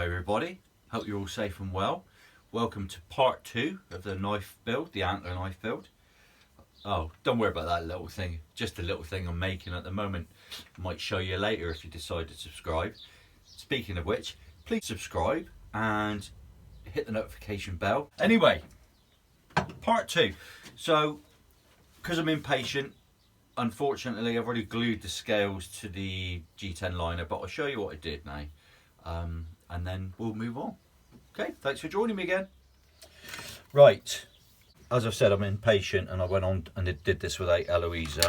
everybody, hope you're all safe and well. Welcome to part 2 of the knife build, the Antler knife build. Oh, don't worry about that little thing, just a little thing I'm making at the moment. Might show you later if you decide to subscribe. Speaking of which, please subscribe and hit the notification bell. Anyway, part 2. So, because I'm impatient, unfortunately I've already glued the scales to the G10 liner, but I'll show you what I did now. And then we'll move on. Okay, thanks for joining me again. Right, as I've said, I'm impatient and I went on and did this without Eloise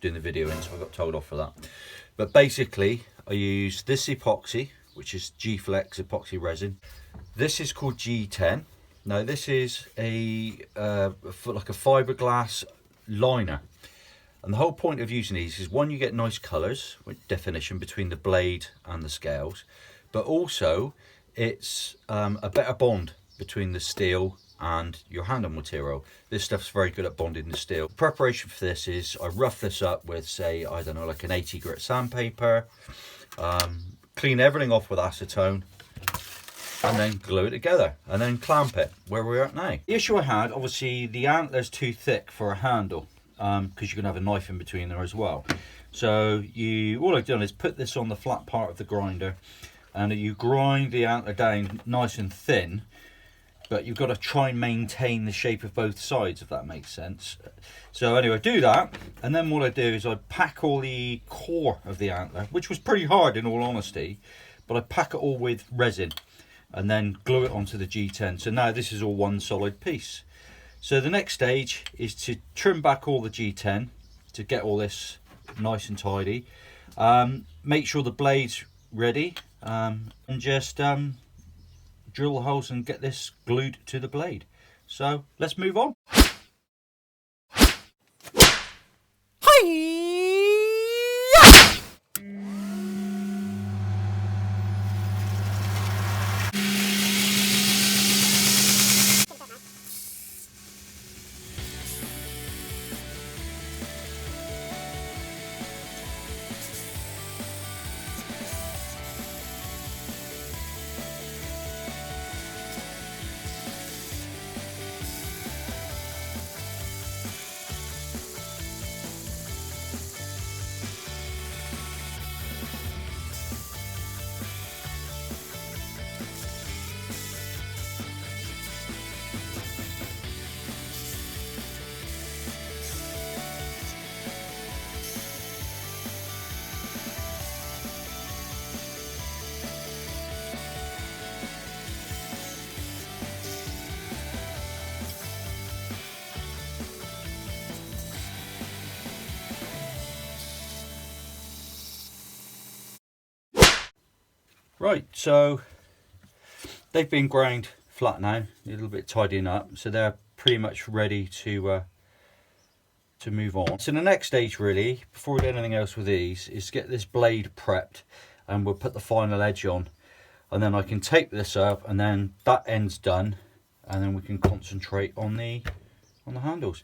doing the video in, so I got told off for that. But basically, I used this epoxy, which is G-Flex epoxy resin. This is called G10. Now this is like a fiberglass liner. And the whole point of using these is, one, you get nice colours with definition between the blade and the scales, but also it's a better bond between the steel and your handle material. This stuff's very good at bonding the steel. Preparation for this is, I rough this up with, say, I don't know, like an 80 grit sandpaper, clean everything off with acetone, and then glue it together and then clamp it where we're at now. The issue I had, obviously the antler's too thick for a handle, because you're gonna have a knife in between there as well. So all I've done is put this on the flat part of the grinder, and you grind the antler down nice and thin, but you've got to try and maintain the shape of both sides, if that makes sense. So anyway, I do that, and then what I do is I pack all the core of the antler, which was pretty hard in all honesty, but I pack it all with resin and then glue it onto the G10. So now this is all one solid piece. So the next stage is to trim back all the G10 to get all this nice and tidy. Make sure the blade's ready, and just drill the holes and get this glued to the blade. So let's move on. Right, so they've been ground flat now, a little bit tidying up, so they're pretty much ready to move on. So the next stage, really, before we do anything else with these, is get this blade prepped, and we'll put the final edge on, and then I can tape this up, and then that end's done, and then we can concentrate on the handles.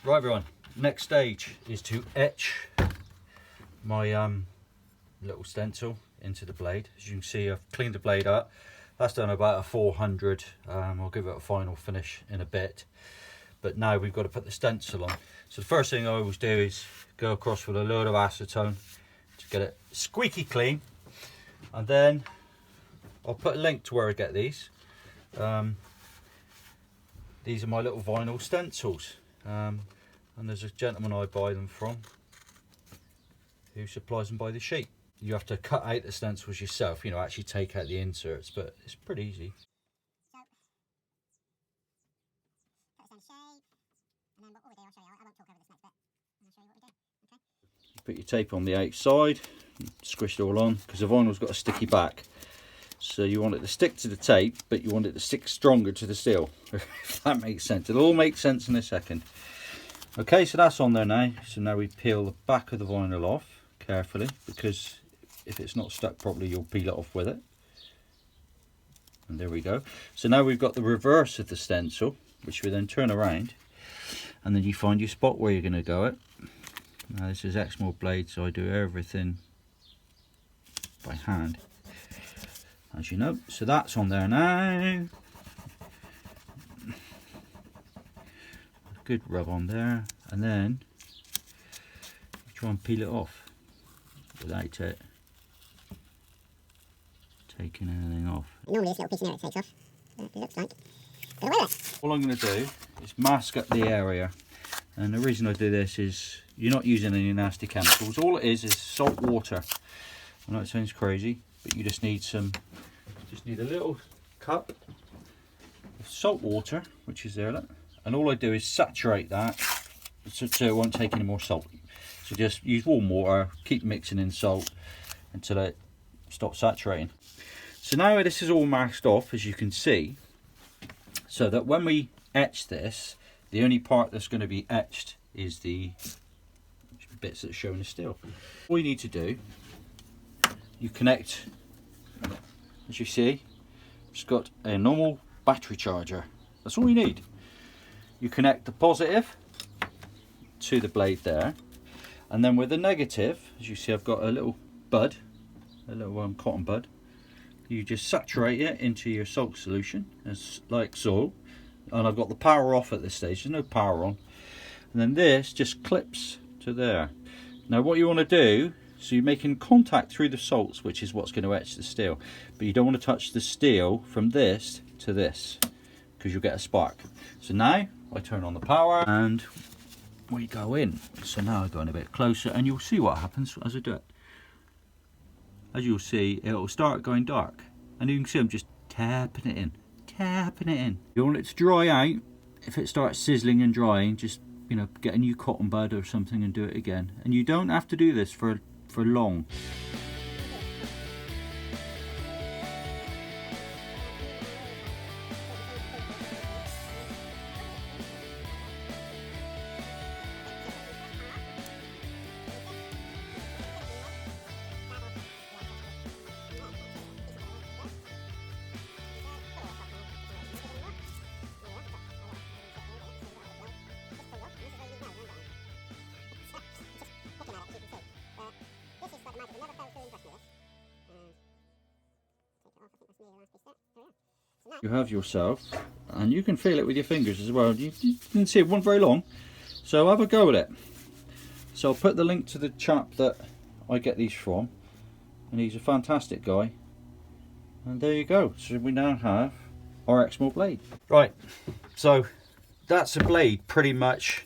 Right everyone, next stage is to etch my little stencil into the blade. As you can see, I've cleaned the blade up. That's done about a 400. I'll give it a final finish in a bit. But now we've got to put the stencil on. So the first thing I always do is go across with a load of acetone to get it squeaky clean. And then I'll put a link to where I get these. These are my little vinyl stencils, and there's a gentleman I buy them from who supplies them by the sheet. You have to cut out the stencils yourself, you know, actually take out the inserts, but it's pretty easy. Put your tape on the outside, squish it all on, because the vinyl's got a sticky back. So you want it to stick to the tape, but you want it to stick stronger to the steel, if that makes sense. It'll all make sense in a second. Okay, so that's on there now. So now we peel the back of the vinyl off carefully, because if it's not stuck properly, you'll peel it off with it. And there we go. So now we've got the reverse of the stencil, which we then turn around, and then you find your spot where you're going to go it. Now this is Exmoor blade, so I do everything by hand, as you know. So that's on there now. Good rub on there, and then try and peel it off without it taking anything off. Normally this little piece in there it takes off, but it looks like. All I'm going to do is mask up the area, and the reason I do this is you're not using any nasty chemicals. All it is salt water. I know it sounds crazy, but you just need a little cup of salt water, which is there, look. And all I do is saturate that so it won't take any more salt. So just use warm water, keep mixing in salt until it stops saturating. So now this is all masked off, as you can see, so that when we etch this, the only part that's going to be etched is the bits that are shown as steel. All you need to do, you connect, as you see, it's got a normal battery charger. That's all you need. You connect the positive to the blade there, and then with the negative, as you see, I've got a little bud, a little cotton bud. You just saturate it into your salt solution, as like so. And I've got the power off at this stage, there's no power on. And then this just clips to there. Now what you want to do, so you're making contact through the salts, which is what's going to etch the steel. But you don't want to touch the steel from this to this, because you'll get a spark. So now I turn on the power and we go in. So now I'm going a bit closer, and you'll see what happens as I do it. As you'll see, it'll start going dark, and you can see I'm just tapping it in. Tapping it in. You want it to dry out. If it starts sizzling and drying, just, you know, get a new cotton bud or something and do it again. And you don't have to do this for long. You have yourself, and you can feel it with your fingers as well. You can see it wasn't very long, so have a go at it. So I'll put the link to the chap that I get these from, and he's a fantastic guy. And there you go. So we now have our Exmoor blade. Right, so that's a blade pretty much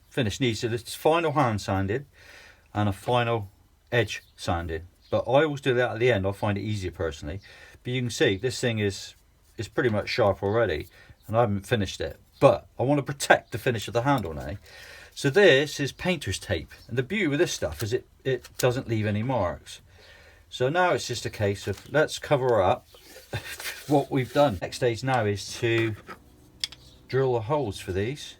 finished. Needs a final hand sanded and a final edge sanded, but I always do that at the end. I find it easier personally. But you can see this thing is pretty much sharp already, and I haven't finished it, but I want to protect the finish of the handle now. So this is painter's tape, and the beauty with this stuff is it doesn't leave any marks. So now it's just a case of let's cover up what we've done. Next stage now is to drill the holes for these.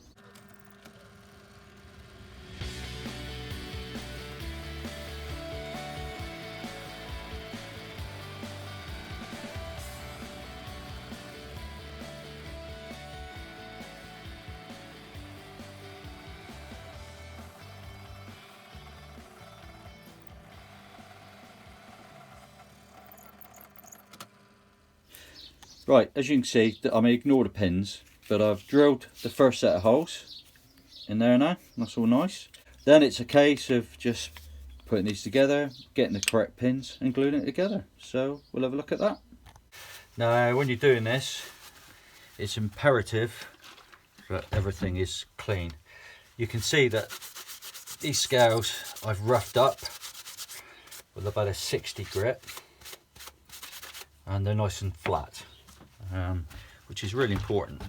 Right, as you can see, I may ignore the pins, but I've drilled the first set of holes in there now. That's all nice. Then it's a case of just putting these together, getting the correct pins and gluing it together. So we'll have a look at that. Now when you're doing this, it's imperative that everything is clean. You can see that these scales I've roughed up with about a 60 grit, and they're nice and flat, which is really important.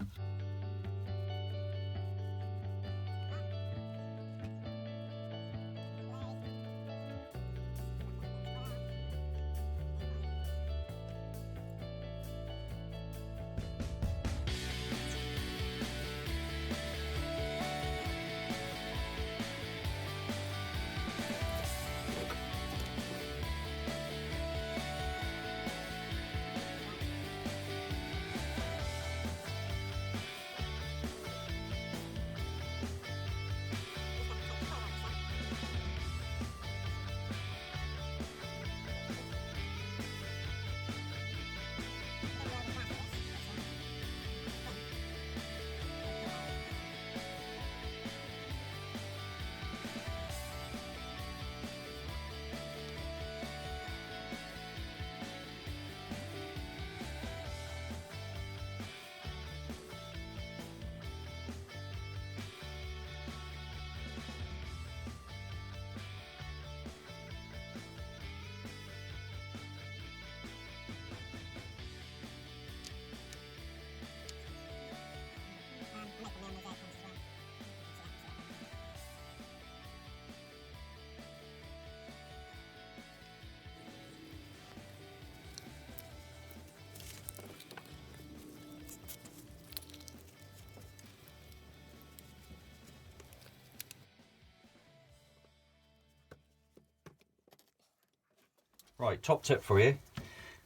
Right, top tip for you.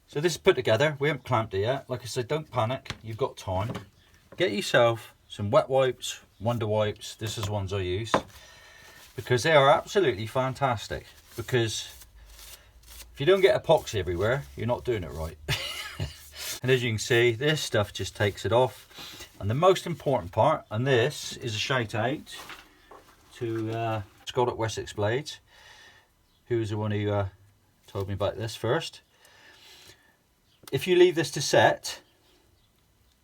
So this is put together, we haven't clamped it yet. Like I said, don't panic, you've got time. Get yourself some wet wipes, Wonder Wipes. This is ones I use, because they are absolutely fantastic. Because if you don't get epoxy everywhere, you're not doing it right. And as you can see, this stuff just takes it off. And the most important part, and this is a shout out to Scott at Wessex Blades, who was the one who told me about this first. If you leave this to set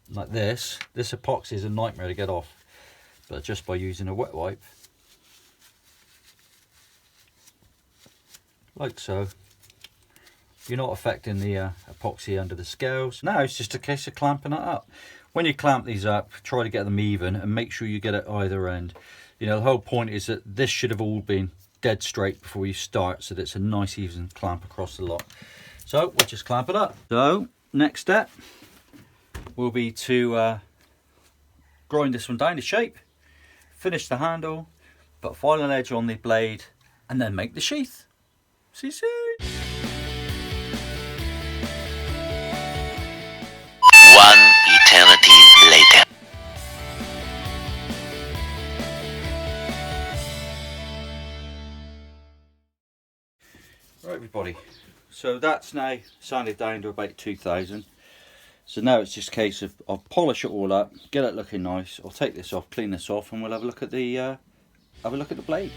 like this epoxy is a nightmare to get off, but just by using a wet wipe like so, you're not affecting the epoxy under the scales. Now it's just a case of clamping it up. When you clamp these up, try to get them even and make sure you get it either end. You know, the whole point is that this should have all been dead straight before you start, so that it's a nice even clamp across the lot. So we'll just clamp it up. So next step will be to grind this one down to shape, finish the handle, put a final edge on the blade, and then make the sheath. See you soon. One eternity later. Right everybody, so that's now sanded down to about 2000. So now it's just a case of I'll polish it all up, get it looking nice. I'll take this off, clean this off, and we'll have a look at the blade.